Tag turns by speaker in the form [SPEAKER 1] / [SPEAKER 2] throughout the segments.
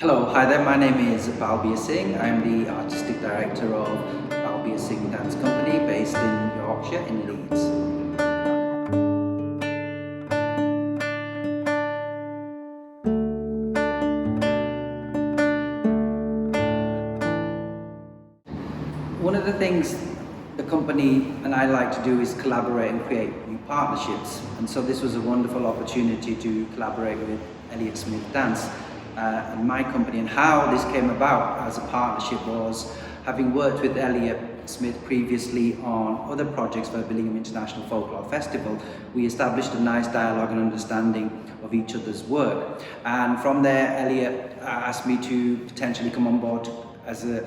[SPEAKER 1] Hello, hi there, my name is Balbir Singh. I'm the Artistic Director of Balbir Singh Dance Company based in Yorkshire in Leeds. One of the things the company and I like to do is collaborate and create new partnerships, and so this was a wonderful opportunity to collaborate with Eliot Smith Dance and my company. And how this came about as a partnership was, having worked with Eliot Smith previously on other projects for Birmingham International Folklore Festival, we established a nice dialogue and understanding of each other's work. And from there, Eliot asked me to potentially come on board as a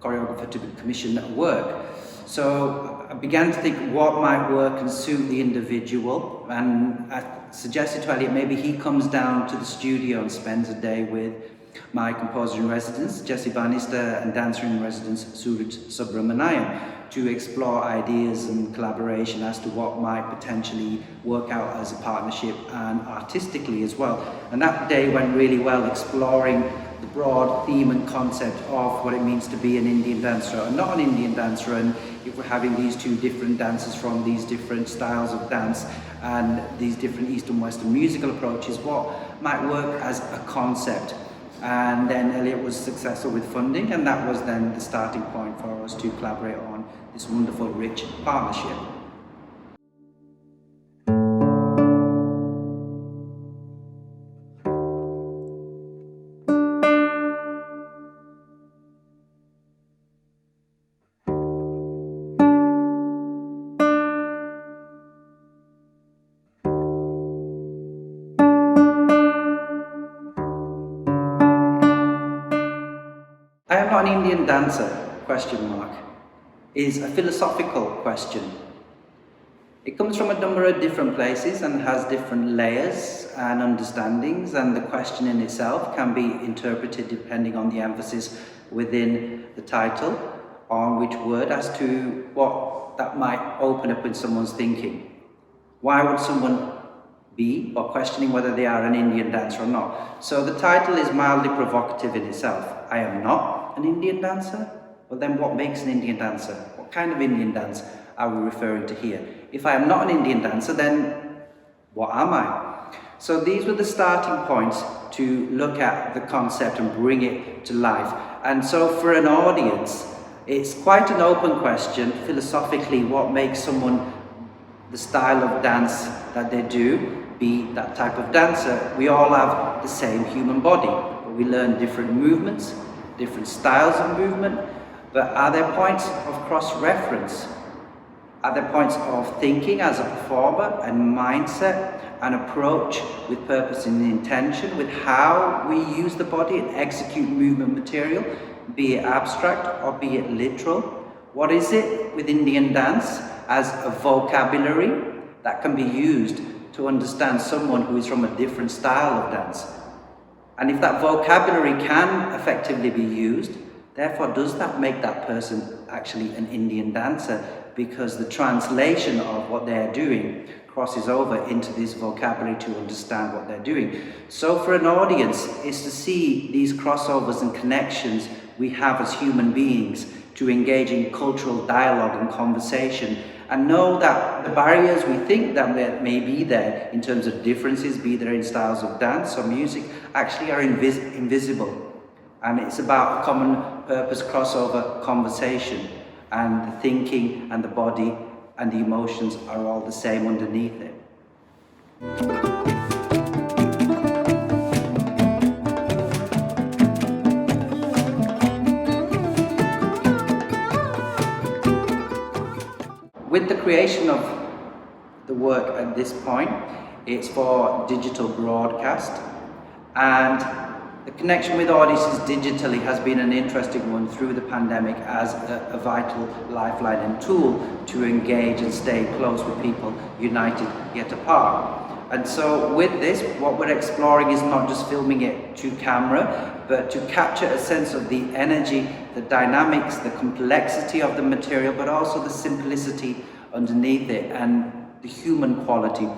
[SPEAKER 1] choreographer to commission work. So I began to think what might work and suit the individual, and I suggested to Eliot maybe he comes down to the studio and spends a day with my composer in residence, Jesse Bannister, and dancer in residence, Suraj Subramaniam, to explore ideas and collaboration as to what might potentially work out as a partnership and artistically as well. And that day went really well, exploring the broad theme and concept of what it means to be an Indian dancer and not an Indian dancer, and if we're having these two different dances from these different styles of dance and these different East and Western musical approaches, what might work as a concept. And then Eliot was successful with funding, and that was then the starting point for us to collaborate on this wonderful, rich partnership. I am not an Indian dancer, is a philosophical question. It comes from a number of different places and has different layers and understandings, and the question in itself can be interpreted depending on the emphasis within the title, on which word, as to what that might open up in someone's thinking. Why would someone be, or questioning whether they are an Indian dancer or not? So the title is mildly provocative in itself. I am not an Indian dancer. Well, then what makes an Indian dancer? What kind of Indian dance are we referring to here? If I am not an Indian dancer, then what am I? So these were the starting points to look at the concept and bring it to life. And so for an audience, it's quite an open question, philosophically, what makes someone, the style of dance that they do, be that type of dancer. We all have the same human body, but we learn different movements, different styles of movement. But are there points of cross-reference? Are there points of thinking as a performer and mindset and approach with purpose and intention with how we use the body and execute movement material, be it abstract or be it literal? What is it with Indian dance as a vocabulary that can be used to understand someone who is from a different style of dance? And if that vocabulary can effectively be used, therefore does that make that person actually an Indian dancer? Because the translation of what they're doing crosses over into this vocabulary to understand what they're doing. So for an audience, is to see these crossovers and connections we have as human beings to engage in cultural dialogue and conversation, and know that the barriers we think that may be there in terms of differences, be there in styles of dance or music, actually are invisible. And it's about a common purpose crossover conversation, and the thinking and the body and the emotions are all the same underneath it. With the creation of the work at this point, it's for digital broadcast, and the connection with audiences digitally has been an interesting one through the pandemic as a vital lifeline and tool to engage and stay close with people, united yet apart. And so with this, what we're exploring is not just filming it to camera, but to capture a sense of the energy, the dynamics, the complexity of the material, but also the simplicity underneath it and the human quality.